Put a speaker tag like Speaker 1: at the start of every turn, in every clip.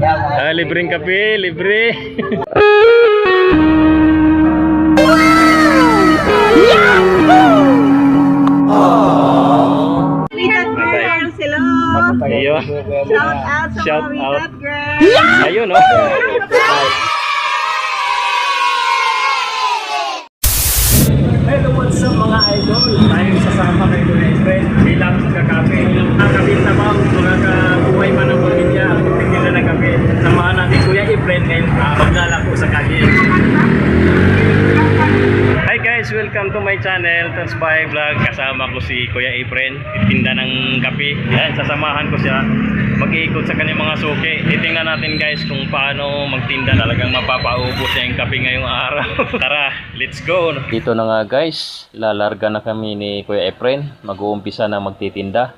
Speaker 1: Libreng kape, libre.
Speaker 2: Without girls, hello!
Speaker 1: Ayun.
Speaker 2: Shout out sa
Speaker 1: Shout
Speaker 2: mga
Speaker 1: out.
Speaker 2: without girls!
Speaker 1: Ayun, no? Hello, what's up mga idol? Tayo sasama kayo na friend bilang kakape. Nakakabit na ba mga kabuhay man ng pamilya? Hindi na nagkape. Samahan natin Kuya Efren ngayon maglalako sa kagi. Hi guys, welcome to my channel, Transpahe Vlog. Kasama ko si Kuya Efren, tinda ng kape. Yan, sasamahan ko siya mag-iikot sa kanyang mga suki. Titingnan natin guys kung paano magtinda. Talagang mapapaubos niya yung kape ngayong araw. Tara, let's go! Dito na nga guys, lalarga na kami ni Kuya Efren. Mag-uumpisa na magtitinda.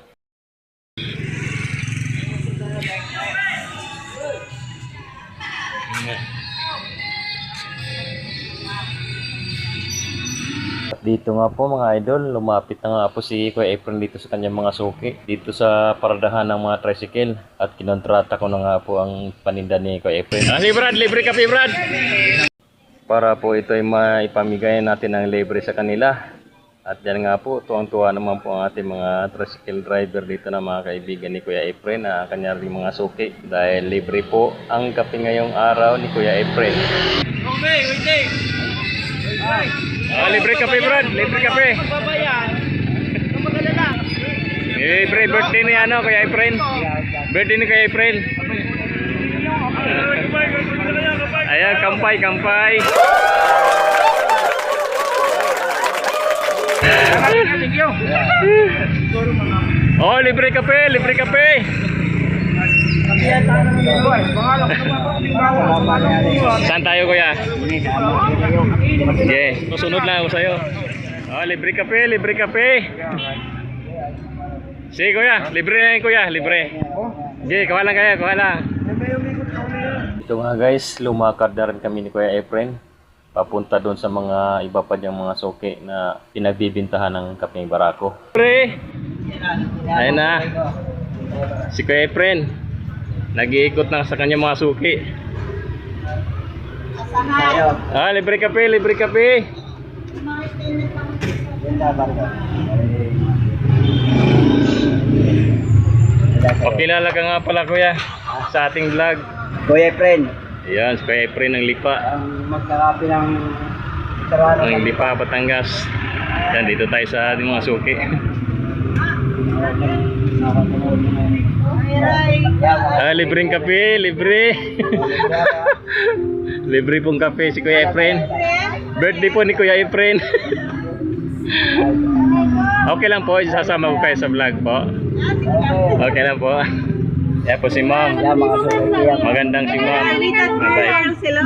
Speaker 1: Dito nga po mga idol, lumapit na nga po si Kuya Efren dito sa kanyang mga suki. Dito sa paradahan ng mga tricycle. At kinontrata ko na nga po ang paninda ni Kuya Efren. Si Brad, libre kape Brad! Para po ito ay maipamigay natin ng libre sa kanila. At yan nga po, tuwang-tuwa naman po ang ating mga tricycle driver dito na mga kaibigan ni Kuya Efren na kanyang mga suki. Dahil libre po ang kape ngayong araw ni Kuya Efren.
Speaker 3: Okay, waiting.
Speaker 1: Libre kape Brad, libre kape.
Speaker 3: Magbabayan. Kung magalala.
Speaker 1: Libre birthday ni ano Kuya Efren. Birthday ni Kuya Efren. Ayan, kampay, kampay. Oh, libre kape, libre kape. Saan tayo Kuya? Okay, susunod lang ako sa'yo. Oh, libre kape, libre kape. Sige Kuya, libre na yun Kuya, libre. Okay, kuha lang kayo, kuha lang. Ito nga guys, lumakad na rin kami ni Kuya Efren. Papunta doon sa mga iba pa diyang mga suki na pinagbibintahan ng kapeng barako. Pre! Ayun na. Si Kuya Efren. Nag-iikot na sa kanyang mga suki. Libre kape, libre kape. Pakilala ka nga pala Kuya sa ating vlog.
Speaker 3: Kuya Efren,
Speaker 1: Ayan, si Kuya Efren ng Lipa.
Speaker 3: ang magkakapi ng
Speaker 1: Ng Lipa, Batangas. Yan, dito tayo sa ating mga suki. Libreng kape, libre. Libre pong kape si Kuya Efren. Birthday po ni Kuya Efren. Okay lang po, sasama ko kayo sa vlog po. Okay lang po. Yan po si Ma'am. Magandang si Ma'am.
Speaker 2: Without girls, hello!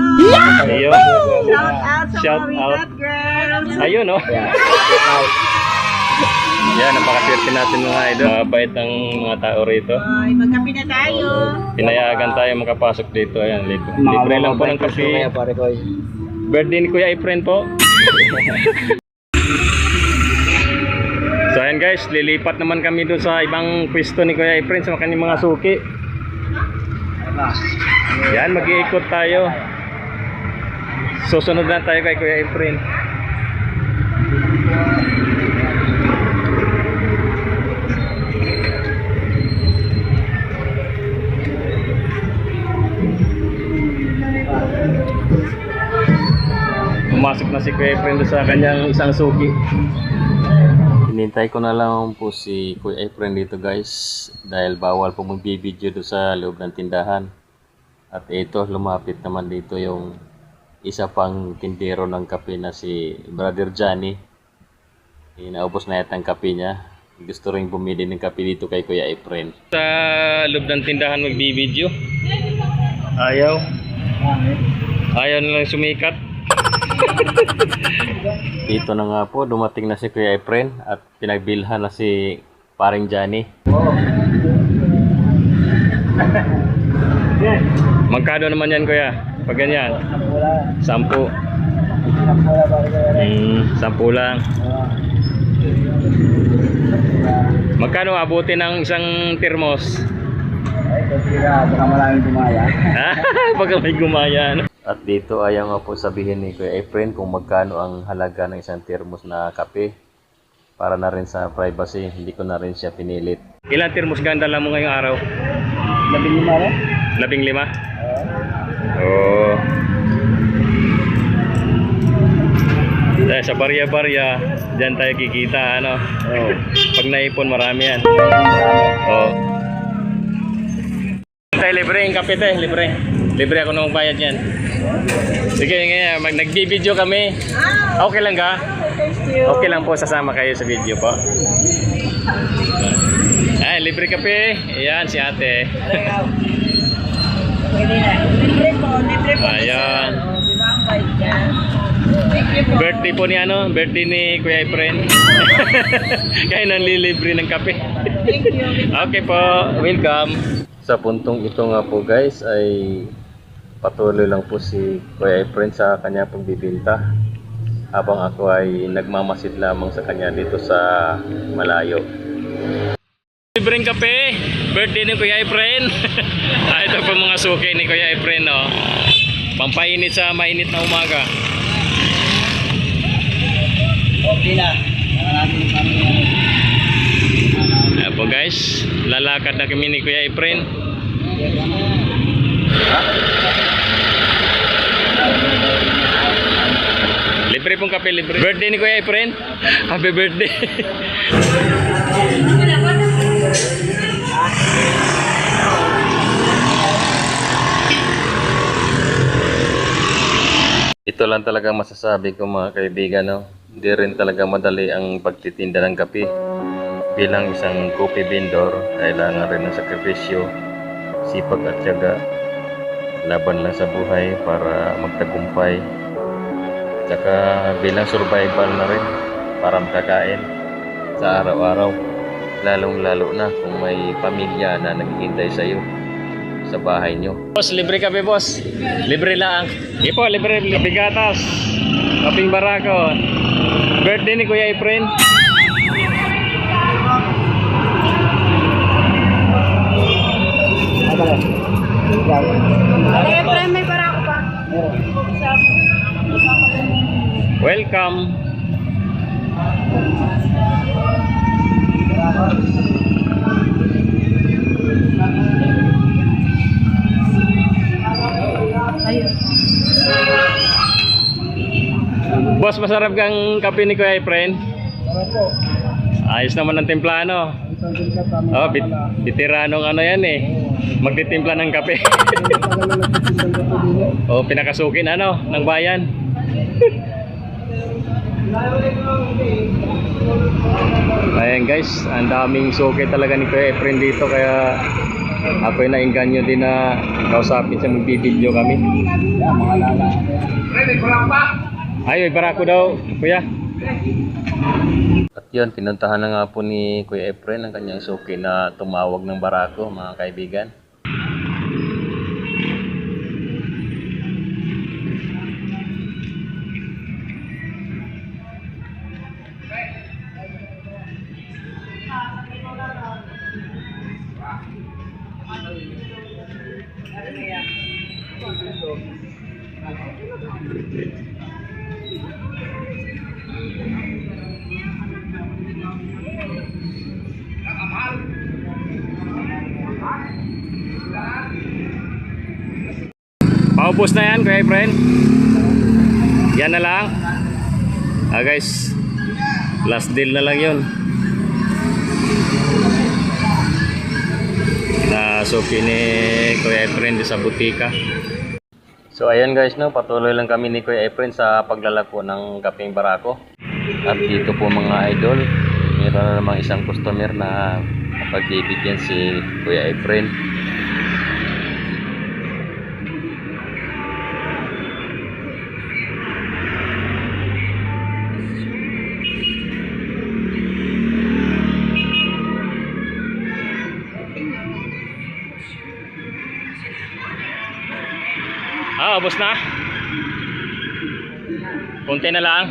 Speaker 1: Ayun.
Speaker 2: Shout out sa
Speaker 1: Shout
Speaker 2: mga
Speaker 1: out.
Speaker 2: without girls!
Speaker 1: Ayun oh. Yan, napakaswerte natin mga idol. Mabait ang mga tao rito.
Speaker 2: Ay, magkape na tayo!
Speaker 1: Pinayagan tayo makapasok dito. Ayan, libre lang po ng kape. Birthday ni Kuya Efren po. So ayan guys, lilipat naman kami doon sa ibang pwesto ni Kuya Efren sa kanyang mga suki. Yan, mag-iikot tayo. Susunod na tayo kay Kuya Efren. Pumasok na si Kuya Efren doon sa kanyang isang suki. Hinintay ko na lang po si Kuya Efren dito guys dahil bawal po magbibideo doon sa loob ng tindahan. At ito, lumapit naman dito yung isa pang tindero ng kape na si Brother Johnny. Inaubos na yata ang kape niya. Gusto rin bumili ng kape dito kay Kuya Efren. Sa loob ng tindahan magbibideo. Ayaw. Ayaw nilang sumikat. Dito na nga po, dumating na si Kuya Efren at pinagbilhan na si paring Johnny. Magkano naman yan Kuya? Pag ganyan? 10. 10 lang. Magkano abutin ng isang termos?
Speaker 3: Ay, kasira. Baka maraming dumaya.
Speaker 1: Baka may gumaya. No? At dito ayaw nga po sabihin ni Kuya Efren kung magkano ang halaga ng isang termos na kape. Para na rin sa privacy, hindi ko na rin siya pinilit. Ilang termos ganda lang mo ngayong araw?
Speaker 3: 15 rin?
Speaker 1: 15? Oo. Dahil sa barya-barya, dyan tayo kikita, ano?
Speaker 3: Oo.
Speaker 1: Pag naipon, marami yan. Oo. Tayo libre yung kape tayo, libre. Libre ako nung bayad yan. Sige, ngayon, nag-video kami. Okay lang ka? Okay lang po, sasama kayo sa video po. Ay, libre kape. Ayan, si ate.
Speaker 2: Pwede na. Libre po. Libre po.
Speaker 1: Ayan.
Speaker 2: Di ba ang bait niya? Thank you po.
Speaker 1: Birthday po ni birthday ni Kuya Efren. Kaya nanlilibre ng kape.
Speaker 2: Thank you.
Speaker 1: Okay po, welcome. Sa puntong ito nga po guys ay patuloy lang po si Kuya Efren sa kanya pagbibinta. Habang ako ay nagmamasid lamang sa kanya dito sa malayo. Libreng kape, birthday ni Kuya Efren. Ito po mga suki ni Kuya Efren, no? Pampainit sa mainit na umaga.
Speaker 3: Okay na.
Speaker 1: Ayan po guys, lalakad na kami ni Kuya Efren. Libre pong kape, libre. Birthday ni Kuya Efren. Happy birthday. Ito lang talaga masasabi ko mga kaibigan, no? Hindi rin talaga madali ang pagtitinda ng kape. Bilang isang coffee vendor, kailangan rin ng sakripisyo, sipag at tiyaga, laban lang sa buhay para magtagumpay. Tsaka bilang survival na rin para makakain sa araw-araw, lalong-lalo na kung may pamilya na naghihintay sa iyo sa bahay nyo. Boss, libre kape boss. Libre lang. Ipo, libre. Bigatas. Kaping barako. Birthday ni Kuya Efren.
Speaker 2: Ay, Efren, may para ako pa.
Speaker 1: Welcome. Boss, masarap kang kape ni Kuya Efren.
Speaker 3: Para po.
Speaker 1: Ayos naman ang timpla, no?
Speaker 3: Isang tingkat tama.
Speaker 1: Oh, bitiranong ano yan eh. Magtitimpla ng kape. Oh, pinakasukin ano ng bayan. Ayan guys, ang daming suki talaga ni Kuya Efren dito, kaya ako'y nainganyo din na kausapin siya, magbibideo kami.
Speaker 3: Mga lala.
Speaker 1: Ay, may barako daw, Kuya. At yun, pinuntahan na nga po ni Kuya Efren ang kanyang suki na tumawag ng barako, mga kaibigan. Paubos na yan, Kuya Efren. Yan na lang. Guys, last deal na lang yun. Na suki ni Kuya Efren sa butika. So ayan guys, no, patuloy lang kami ni Kuya Efren sa paglalako ng kapeng barako. At dito po mga idol, meron na namang isang customer na pagbibigyan si Kuya Efren. Ubos na. Kunti na lang.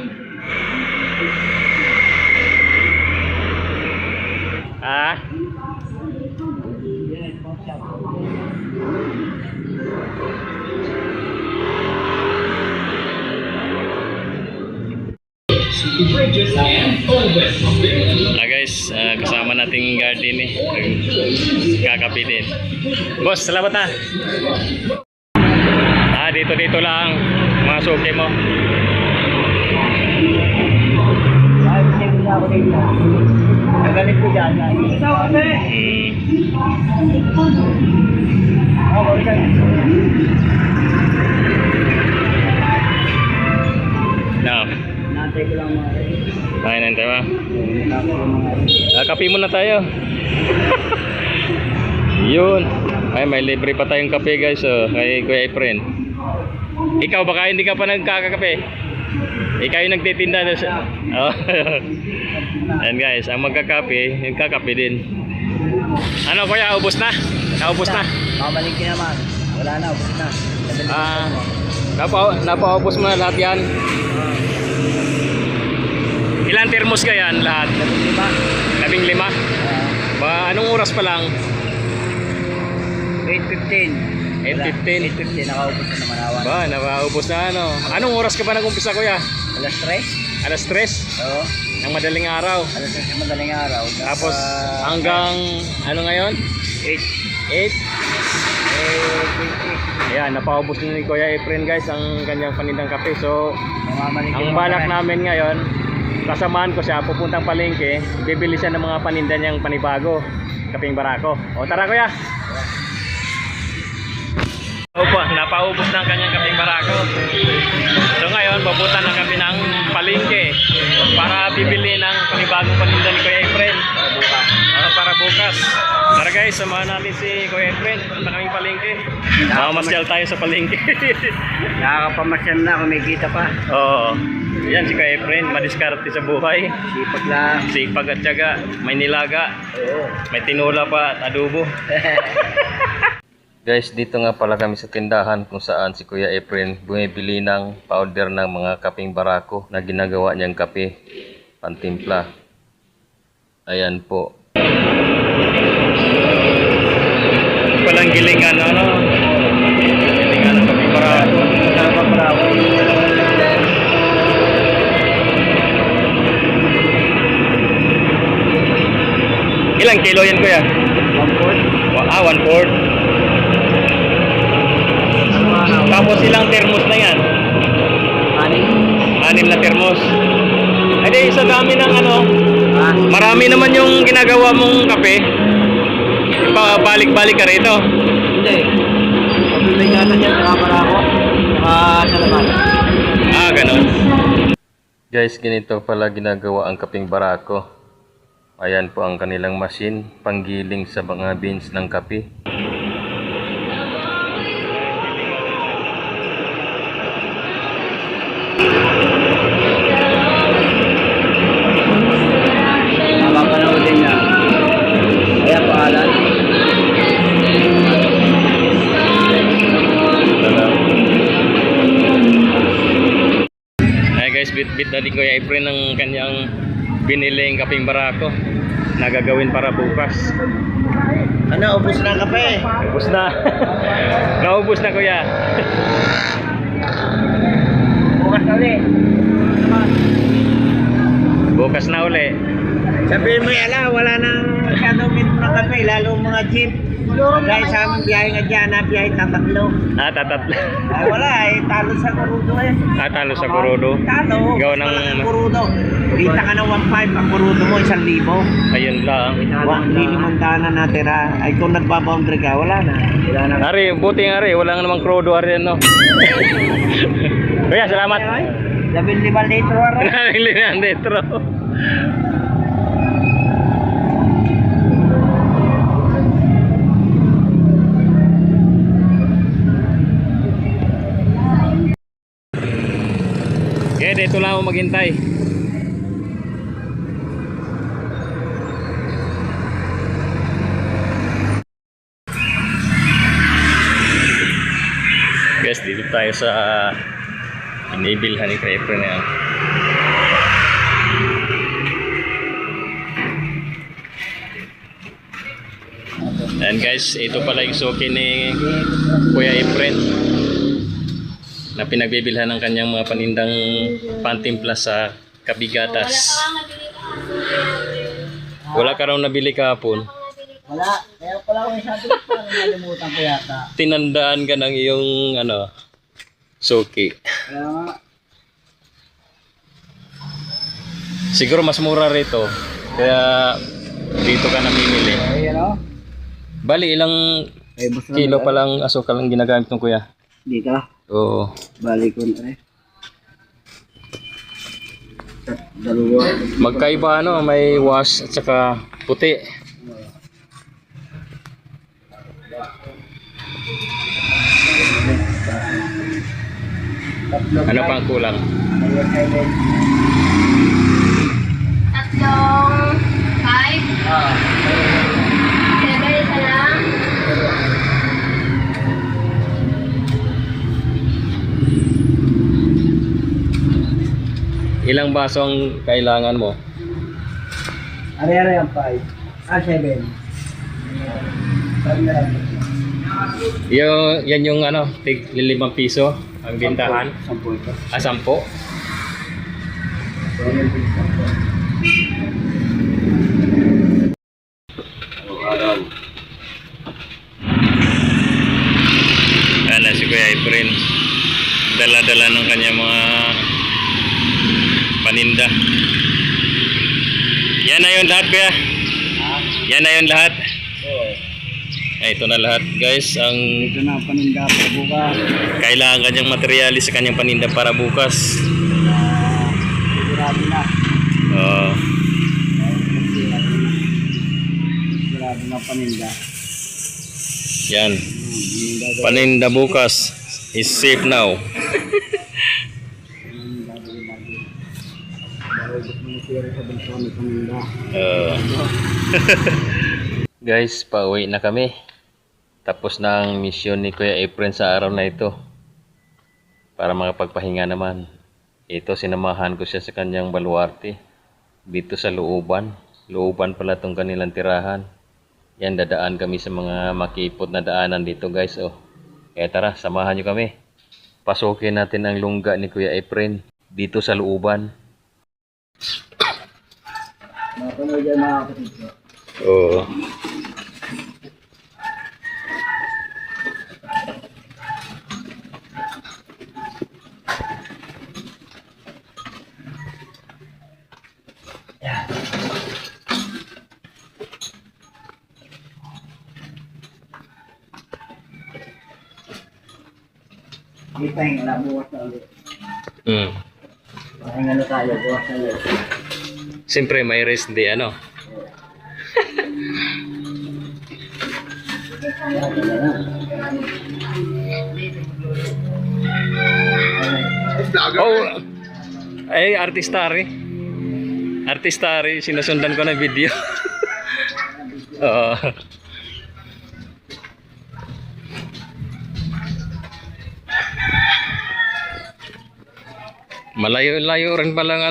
Speaker 1: nating garden eh. Kakapitin. Boss, salamat ha. Dito lang. Mga suki mo.
Speaker 3: Ay, hindi na ako dito. Nagalit ko dyan. Oo, okay.
Speaker 1: No.
Speaker 3: Nantay ko lang mga rin.
Speaker 1: Ay, nantay ba?
Speaker 3: Nantay ko mga rin.
Speaker 1: Kape muna tayo. Yun. Ay, may libre pa tayong kape guys. Kay Kuya Efren. Ikaw baka hindi ka pa nagkakape. Ikaw yung nagtitinda na siya. Oh. Ayan guys, ang magkakape, yung kakape din. Ano kuya, ubos na? Naubos na?
Speaker 3: Mamalingki naman. Wala na, ubos na.
Speaker 1: Napaubos mo na lahat yan. Ilan termos ka yan lahat? 15. Anong oras pa lang?
Speaker 3: 8:15.
Speaker 1: 8:15.
Speaker 3: 8:15, nakaubos na naman awan.
Speaker 1: Ba, napaubos na ano. Anong oras ka ba nag-umpisa kuya?
Speaker 3: Alas 3?
Speaker 1: Alas 3
Speaker 3: Oo.
Speaker 1: ng madaling araw.
Speaker 3: Alas 3 madaling araw.
Speaker 1: Tapos hanggang ano ngayon?
Speaker 3: 8.
Speaker 1: 8. Ayan, napaubos na ni Kuya Efren guys ang kanyang panindang kape. So,
Speaker 3: Mamamalingki
Speaker 1: ang balak namin ngayon, kasamahan ko siya, pupuntang palengke, bibili siya ng mga paninda niyang panibago, kaping barako. O tara kuya! Opo, napaubos na ang kanyang kaping barako. So ngayon, papunta na kami ng palengke para bibili ng panibagong paninda ni Kuya Efren. Para bukas. Tara guys, samahan natin si Kuya Efren. Punta kaming palengke. Mamasyal tayo sa palengke.
Speaker 3: Nakakapamasyal na, kumikita pa.
Speaker 1: Oo. Yan si Kuya Efren, madiskarte sa buhay.
Speaker 3: Sipag lang.
Speaker 1: Sipag at tiyaga, may nilaga,
Speaker 3: Oo.
Speaker 1: may tinula pa at adobo. Guys, dito nga pala kami sa tindahan kung saan si Kuya Efren bumibili ng powder ng mga kaping barako na ginagawa niyang kape, pantimpla. Ayan po. Palang gilingan, ano? Gilingan ng kaping barako. Ilang kilo yan kuya? 1/4. Tapos ilang termos na yan? 6 na termos. Ay di, sa dami ng ano, marami naman yung ginagawa mong kape. Balik-balik ka rito.
Speaker 3: Hindi. Pabili yata dyan, nakapara ako. Sa laman.
Speaker 1: Ganun. Guys, ganito pala ginagawa ang kaping barako. Ayan po ang kanilang machine, panggiling sa mga beans ng kape.
Speaker 3: Mapapanoodin niya. Kaya pangalan.
Speaker 1: Ay guys, bit na din Kuya Efren ng kanyang biniling kaping barako na gagawin para bukas.
Speaker 3: Ano, ubos na ang kape.
Speaker 1: Ubus na. Naubos na kuya.
Speaker 3: Bukas na ulit.
Speaker 1: Bukas na uli.
Speaker 3: Sabihin mo yala, wala nang masyadong minum ng kape, lalo mga jeep. Dahil sa aming biyahe nga dyan, na biyahe tatatlo.
Speaker 1: Tatatlo.
Speaker 3: Ay wala talo sa kurudo eh.
Speaker 1: Talo sa kurudo.
Speaker 3: Talo,
Speaker 1: Gawa
Speaker 3: wala
Speaker 1: ng
Speaker 3: ng kurudo. Kita ka ng 1.5, ang kurudo mo 1,000.
Speaker 1: ayun lang.
Speaker 3: Hindi limandaan na natira. Ay kung nagbaboundary ka, wala na. Wala na.
Speaker 1: Ari, buti nga ari, wala nga namang krudo ari ano. Kuya, salamat.
Speaker 3: 15 litro ara.
Speaker 1: Nalilan dentro. Okay, dito lang ako maghintay. Guys, dito tayo sa inibilhan ni Kuya Efren na yan. And guys, ito pala yung suki ni Kuya Efren na pinagbibilhan ng kanyang mga panindang pantimpla sa Kabigatas. Wala ka raw nabili kahapon.
Speaker 3: Wala. Kaya pala ako sabi ko, parang nalimutan ko yata.
Speaker 1: Tinandaan ka ng iyong suki.
Speaker 3: Kaya nga.
Speaker 1: Siguro mas mura rito. Kaya dito ka namimili.
Speaker 3: Ay, ano?
Speaker 1: Bali, ilang
Speaker 3: Ay, basta
Speaker 1: kilo pa lang asukal ang ginagamit ng kuya?
Speaker 3: Dito.
Speaker 1: Oo.
Speaker 3: Balik ko na eh. Dalawa.
Speaker 1: Magkaiba may wash at saka puti. Ano pang kulang?
Speaker 2: Tatlong 5. 7 isa lang.
Speaker 1: Ilang baso ang kailangan mo?
Speaker 3: Ari-ari ang 5. 7.
Speaker 1: Yan yung tig 5 piso ang bintahan.
Speaker 3: 10 ito.
Speaker 1: 10. Si Kuya Efren, dala-dala ng kanyang mga paninda. Yan na yun lahat, Kuya. Yan na yun lahat. Ay, ito na lahat, guys. Ang
Speaker 3: Ito na ang paninda para bukas.
Speaker 1: kailangan kanyang materialis sa kanyang paninda para bukas.
Speaker 3: Sigurado na.
Speaker 1: Oo.
Speaker 3: Sigurado na paninda.
Speaker 1: Yan. Paninda bukas is safe now. Guys, pauwi na kami. Tapos na ang misyon ni Kuya Efren sa araw na ito. Para makapagpahinga naman. Ito, sinamahan ko siya sa kanyang baluarte. Dito sa looban. Looban pala itong kanilang tirahan. Yan, dadaan kami sa mga makipot na daanan dito, guys. Oh. Kaya tara, samahan nyo kami. Pasukin natin ang lungga ni Kuya Efren dito sa looban.
Speaker 3: Mapanood yan mga kapatid ko.
Speaker 1: Oo.
Speaker 3: Kita yung wala bukas na ulit. Pahinga na tayo, bukas na ulit.
Speaker 1: Siyempre, may rest day, Oh, ay, artistari. Artistari, sinusundan ko na video. Oo. Malayo-layo rin palang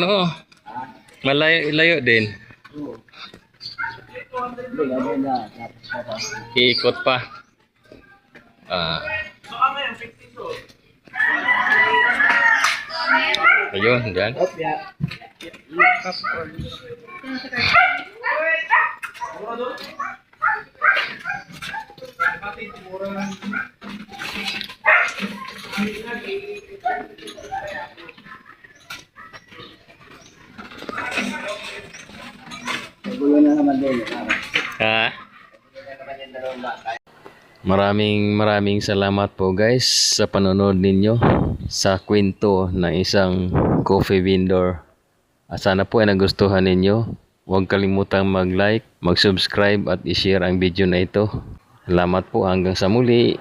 Speaker 1: malayo-layo din. Iikot pa. Ayun, dyan.
Speaker 3: Gulo na naman din.
Speaker 1: Ha? Maraming salamat po guys sa panonood ninyo sa kwento ng isang coffee vendor. Sana po ay nagustuhan ninyo. Huwag kalimutang mag-like, mag-subscribe at i-share ang video na ito. Salamat po, hanggang sa muli.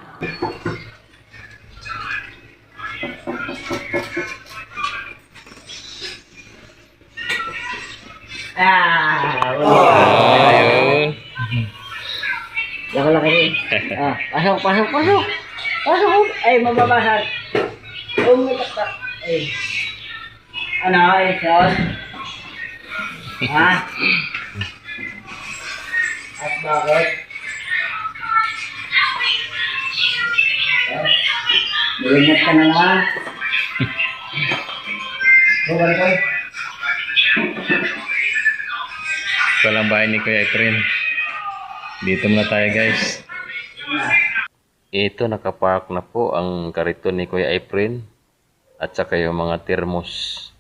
Speaker 1: Ayun.
Speaker 3: Laki laki. Pasok. Pasok. Ay, mababasag. Umitak. Ay. Ano, Son? Ha? At bakit? Malingat ka na naman. Balik.
Speaker 1: Ito lang bahay ni Kuya Efren. Dito muna tayo guys. Ito nakapark na po ang kariton ni Kuya Efren at saka yung mga termos.